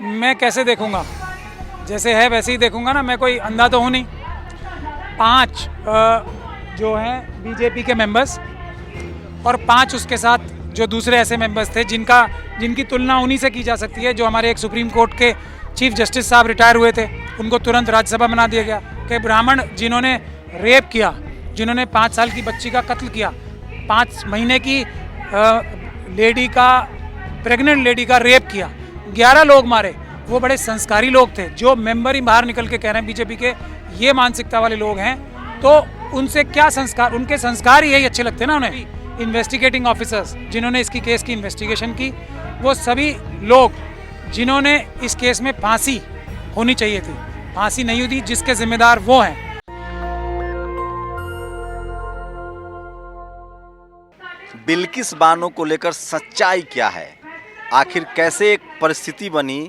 मैं कैसे देखूंगा? जैसे है वैसे ही देखूंगा ना, मैं कोई अंधा तो हूँ नहीं। 5 जो हैं बीजेपी के मेंबर्स और 5 उसके साथ जो दूसरे ऐसे मेंबर्स थे जिनकी तुलना उन्हीं से की जा सकती है जो हमारे एक सुप्रीम कोर्ट के चीफ जस्टिस साहब रिटायर हुए थे, उनको तुरंत राज्यसभा बना दिया गया कि ब्राह्मण जिन्होंने रेप किया, जिन्होंने 5 साल की बच्ची का कत्ल किया, 5 महीने की लेडी का, प्रेग्नेंट लेडी का रेप किया, 11 लोग मारे, वो बड़े संस्कारी लोग थे। जो मेंबर ही बाहर निकल के कह रहे हैं बीजेपी के ये मानसिकता वाले लोग हैं, तो उनसे क्या संस्कार, उनके संस्कार यही अच्छे लगते हैं ना उन्हें। इन्वेस्टिगेटिंग ऑफिसर्स जिन्होंने इसकी केस की इन्वेस्टिगेशन की, वो सभी लोग जिन्होंने इस केस में फांसी होनी चाहिए थी, फांसी नहीं हुई, जिसके जिम्मेदार वो हैं। बिल्किस बानो को लेकर सच्चाई क्या है? आखिर कैसे एक परिस्थिति बनी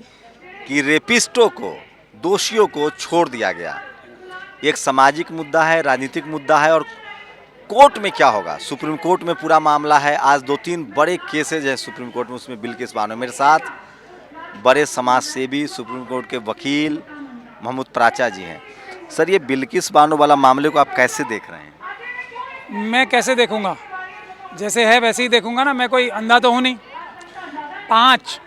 कि रेपिस्टों को, दोषियों को छोड़ दिया गया? एक सामाजिक मुद्दा है, राजनीतिक मुद्दा है, और कोर्ट में क्या होगा? सुप्रीम कोर्ट में पूरा मामला है। आज 2-3 बड़े केसेज हैं सुप्रीम कोर्ट में, उसमें बिल्किस बानो। मेरे साथ बड़े समाज सेवी, सुप्रीम कोर्ट के वकील महमूद प्राचा जी हैं। सर, ये बिल्किस बानो वाला मामले को आप कैसे देख रहे हैं? मैं कैसे देखूंगा? जैसे है वैसे ही देखूंगा ना, मैं कोई अंधा तो हूँ नहीं। 5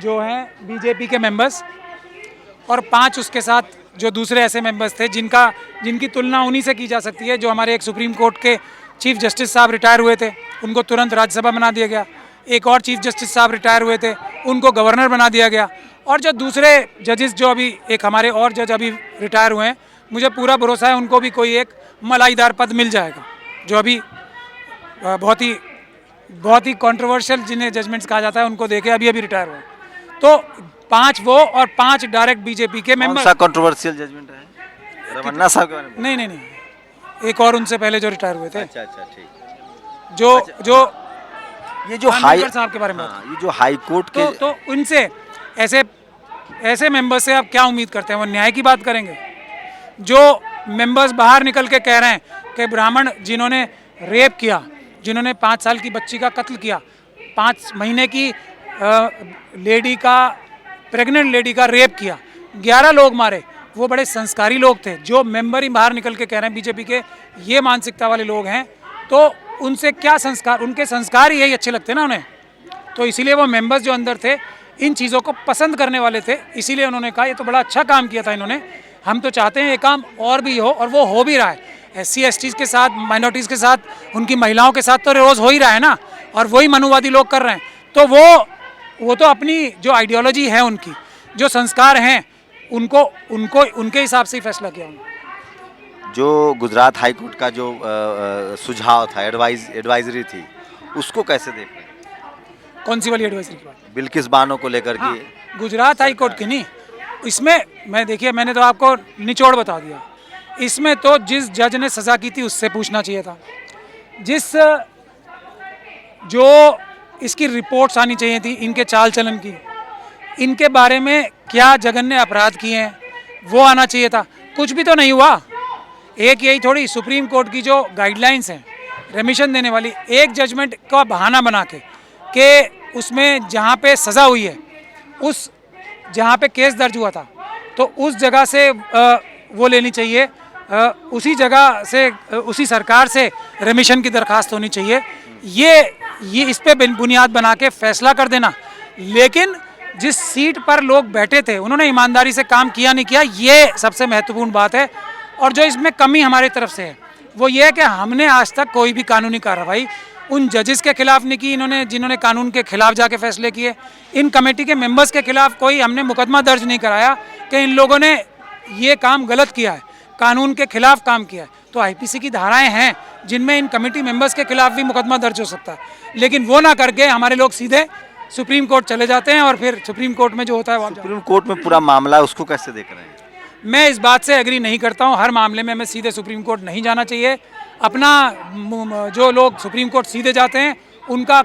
जो हैं बीजेपी के मेंबर्स और 5 उसके साथ जो दूसरे ऐसे मेंबर्स थे जिनकी तुलना उन्हीं से की जा सकती है जो हमारे एक सुप्रीम कोर्ट के चीफ जस्टिस साहब रिटायर हुए थे, उनको तुरंत राज्यसभा बना दिया गया। एक और चीफ जस्टिस साहब रिटायर हुए थे, उनको गवर्नर बना दिया गया। और जो दूसरे जजेस, जो अभी एक हमारे और जज अभी रिटायर हुए हैं, मुझे पूरा भरोसा है उनको भी कोई एक मलाईदार पद मिल जाएगा। जो अभी बहुत ही कंट्रोवर्शियल जिन्हें जजमेंट्स कहा जाता है, उनको देके अभी रिटायर हुए। तो 5 वो और 5 डायरेक्ट बीजेपी के मेंबर। कौन सा कंट्रोवर्शियल जजमेंट है? रमन्ना साहब के बारे में? नहीं, एक और उनसे पहले जो रिटायर हुए थे। अच्छा, ठीक। जो ये जो हाई साहब के बारे में, ये जो हाई कोर्ट के तो उनसे ऐसे मेंबर से आप क्या उम्मीद करते हैं? वो न्याय की बात करेंगे? जो मेंबर्स बाहर निकल के कह रहे हैं कि ब्राह्मण जिन्होंने रेप किया, जिन्होंने 5 साल की बच्ची का कत्ल किया, 5 महीने की लेडी का, प्रेग्नेंट लेडी का रेप किया, 11 लोग मारे, वो बड़े संस्कारी लोग थे। जो मेंबर ही बाहर निकल के कह रहे हैं बीजेपी के ये मानसिकता वाले लोग हैं, तो उनसे क्या संस्कार, उनके संस्कार यही अच्छे लगते हैं ना उन्हें। तो इसीलिए वो मेंबर्स जो अंदर थे इन चीज़ों को पसंद करने वाले थे, इसीलिए उन्होंने कहा ये तो बड़ा अच्छा काम किया था इन्होंने, हम तो चाहते हैं ये काम और भी हो, और वो हो भी रहा है। SC STs के साथ, माइनॉरिटीज़ के साथ, उनकी महिलाओं के साथ तो रोज़ हो ही रहा है ना, और वही मनुवादी लोग कर रहे हैं। तो वो तो अपनी जो आइडियोलॉजी है, उनकी जो संस्कार हैं, उनको उनके हिसाब से ही फैसला किया उन्होंने। जो गुजरात हाई कोर्ट का जो सुझाव था, एडवाइजरी थी, उसको कैसे देख रहे हैं? कौन सी वाली एडवाइजरी की बात? बिल्किस बानो को लेकर हाँ, के गुजरात हाई कोर्ट की नहीं, इसमें मैंने तो आपको निचोड़ बता दिया। इसमें तो जिस जज ने सज़ा की थी उससे पूछना चाहिए था, जो इसकी रिपोर्ट्स आनी चाहिए थी, इनके चाल चलन की, इनके बारे में क्या जघन्य अपराध किए हैं, वो आना चाहिए था। कुछ भी तो नहीं हुआ। एक यही थोड़ी सुप्रीम कोर्ट की जो गाइडलाइंस हैं रेमिशन देने वाली, एक जजमेंट का बहाना बना के उसमें जहाँ पे सज़ा हुई है, उस जहाँ पे केस दर्ज हुआ था, तो उस जगह से वो लेनी चाहिए, उसी जगह से, उसी सरकार से रेमिशन की दरखास्त होनी चाहिए। ये इस पे बुनियाद बना के फैसला कर देना। लेकिन जिस सीट पर लोग बैठे थे उन्होंने ईमानदारी से काम किया नहीं किया, ये सबसे महत्वपूर्ण बात है। और जो इसमें कमी हमारी तरफ से है वो ये है कि हमने आज तक कोई भी कानूनी कार्रवाई उन जजेस के खिलाफ नहीं की, जिन्होंने कानून के खिलाफ जाके फैसले किए। इन कमेटी के मेंबर्स के खिलाफ कोई हमने मुकदमा दर्ज नहीं कराया कि इन लोगों ने ये काम गलत किया है, कानून के खिलाफ काम किया है। तो IPC की धाराएं हैं जिनमें इन कमेटी मेंबर्स के खिलाफ भी मुकदमा दर्ज हो सकता है, लेकिन वो ना करके हमारे लोग सीधे सुप्रीम कोर्ट चले जाते हैं, और फिर सुप्रीम कोर्ट में जो होता है, सुप्रीम कोर्ट में पूरा मामला है, उसको कैसे देख रहे हैं? मैं इस बात से एग्री नहीं करता हूं। हर मामले में हमें सीधे सुप्रीम कोर्ट नहीं जाना चाहिए। अपना जो लोग सुप्रीम कोर्ट सीधे जाते हैं उनका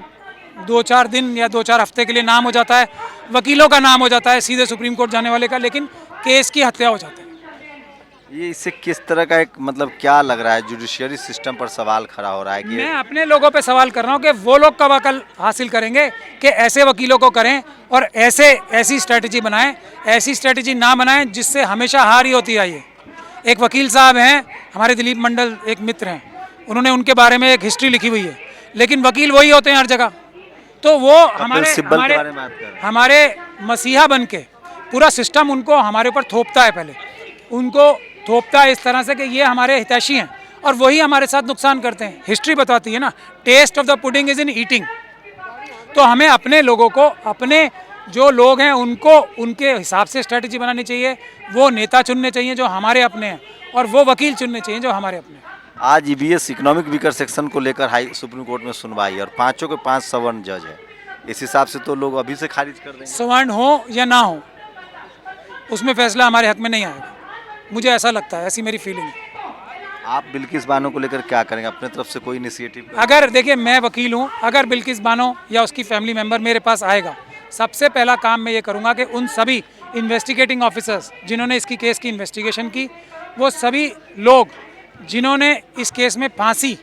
2-4 दिन या 2-4 हफ्ते के लिए नाम हो जाता है, वकीलों का नाम हो जाता है सीधे सुप्रीम कोर्ट जाने वाले का, लेकिन केस की हत्या हो जाती है। ये इससे किस तरह का एक मतलब क्या लग रहा है, जुडिशियरी सिस्टम पर सवाल खड़ा हो रहा है कि मैं अपने लोगों पे सवाल कर रहा हूँ कि वो लोग कब अकल हासिल करेंगे कि ऐसे वकीलों को करें और ऐसी स्ट्रेटजी बनाएं, ऐसी स्ट्रेटजी ना बनाएं जिससे हमेशा हार ही होती आई है। एक वकील साहब हैं हमारे, दिलीप मंडल एक मित्र हैं, उन्होंने उनके बारे में एक हिस्ट्री लिखी हुई है, लेकिन वकील वही होते हैं हर जगह। तो वो सिब्बल के बारे में बात कर रहे हैं। हमारे मसीहा बन के पूरा सिस्टम उनको हमारे ऊपर थोपता है, पहले उनको थोपता है इस तरह से कि ये हमारे हितैषी हैं और वही हमारे साथ नुकसान करते हैं। हिस्ट्री बताती है ना, test of the pudding is in eating. तो हमें अपने लोगों को, अपने जो लोग हैं उनको उनके हिसाब से स्ट्रेटजी बनानी चाहिए, वो नेता चुनने चाहिए जो हमारे अपने हैं और वो वकील चुनने चाहिए जो हमारे अपने हैं। आज ईवीएस इकोनॉमिक वीकर सेक्शन को लेकर हाई सुप्रीम कोर्ट में सुनवाई और 5 के 5 सवर्ण जज है। इस हिसाब से तो लोग अभी से खारिज कर देंगे। सवर्ण हो या ना हो, उसमें फैसला हमारे हक में नहीं आएगा, मुझे ऐसा लगता है, ऐसी मेरी फीलिंग है। आप बिल्किस बानो को लेकर क्या करेंगे, अपने तरफ से कोई इनिशिएटिव? अगर देखिए, मैं वकील हूँ, अगर बिल्किस बानो या उसकी फैमिली मेम्बर मेरे पास आएगा, सबसे पहला काम मैं ये करूँगा कि उन सभी इन्वेस्टिगेटिंग ऑफिसर्स जिन्होंने इसकी केस की इन्वेस्टिगेशन की, वो सभी लोग जिन्होंने इस केस में फांसी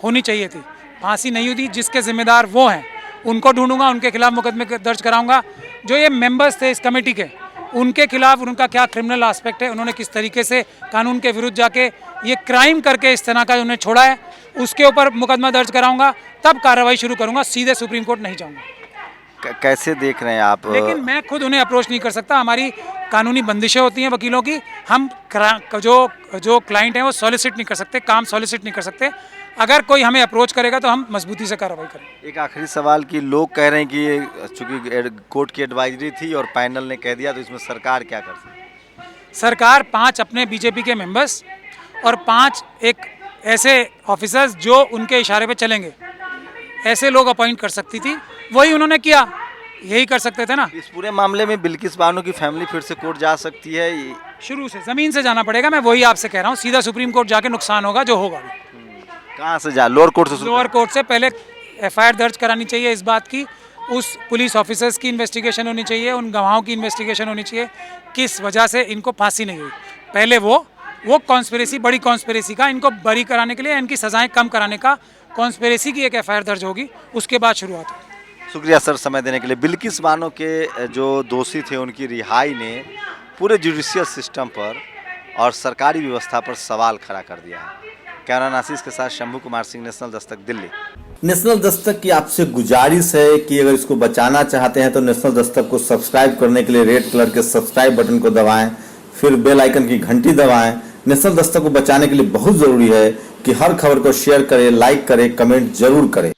होनी चाहिए थी, फांसी नहीं हुई थी, जिसके जिम्मेदार वो हैं, उनको ढूंढूंगा, उनके खिलाफ मुकदमे दर्ज कराऊंगा। जो ये मेंबर्स थे इस कमेटी के, उनके खिलाफ उनका क्या क्रिमिनल एस्पेक्ट है, उन्होंने किस तरीके से कानून के विरुद्ध जाके ये क्राइम करके इस तरह का उन्हें छोड़ा है, उसके ऊपर मुकदमा दर्ज कराऊंगा, तब कार्रवाई शुरू करूंगा, सीधे सुप्रीम कोर्ट नहीं जाऊंगा। कैसे देख रहे हैं आप? लेकिन मैं खुद उन्हें अप्रोच नहीं कर सकता, हमारी कानूनी बंदिशें होती हैं वकीलों की, हम जो क्लाइंट हैं वो सॉलिसिट नहीं कर सकते, काम सॉलिसिट नहीं कर सकते। अगर कोई हमें अप्रोच करेगा तो हम मजबूती से कार्रवाई करेंगे। एक आखिरी सवाल कि लोग कह रहे हैं कि चूंकि कोर्ट की एडवाइजरी थी और पैनल ने कह दिया, तो इसमें सरकार क्या कर सकती है? सरकार 5 अपने बीजेपी के मेंबर्स और 5 एक ऐसे ऑफिसर्स जो उनके इशारे पे चलेंगे, ऐसे लोग अपॉइंट कर सकती थी, वही उन्होंने किया, यही कर सकते थे ना। इस पूरे मामले में बिल्किस बानो की फैमिली फिर से कोर्ट जा सकती है? शुरू से ज़मीन से जाना पड़ेगा, मैं वही आपसे कह रहा हूँ, सीधा सुप्रीम कोर्ट जाके नुकसान होगा जो होगा। कहाँ से जा? लोअर कोर्ट से? लोअर कोर्ट से पहले एफआईआर दर्ज करानी चाहिए इस बात की, उस पुलिस ऑफिसर्स की इन्वेस्टिगेशन होनी चाहिए, उन गवाहों की इन्वेस्टिगेशन होनी चाहिए, किस वजह से इनको फांसी नहीं हुई। पहले वो कॉन्स्पिरेसी, बड़ी कॉन्स्पिरेसी का, इनको बरी कराने के लिए, इनकी सजाएं कम कराने का कॉन्स्पिरेसी की एक एफआईआर दर्ज होगी, उसके बाद शुरुआत होगी। शुक्रिया सर समय देने के लिए। बिल्किस बानो के जो दोषी थे उनकी रिहाई ने पूरे जुडिशियल सिस्टम पर और सरकारी व्यवस्था पर सवाल खड़ा कर दिया है। कैमरामैन आशीष के साथ शंभू कुमार सिंह, नेशनल दस्तक, दिल्ली। नेशनल दस्तक की आपसे गुजारिश है कि अगर इसको बचाना चाहते हैं तो नेशनल दस्तक को सब्सक्राइब करने के लिए रेड कलर के सब्सक्राइब बटन को दबाएं, फिर बेल आइकन की घंटी दबाएं। नेशनल दस्तक को बचाने के लिए बहुत जरूरी है कि हर खबर को शेयर करें, लाइक करें, कमेंट जरूर करें।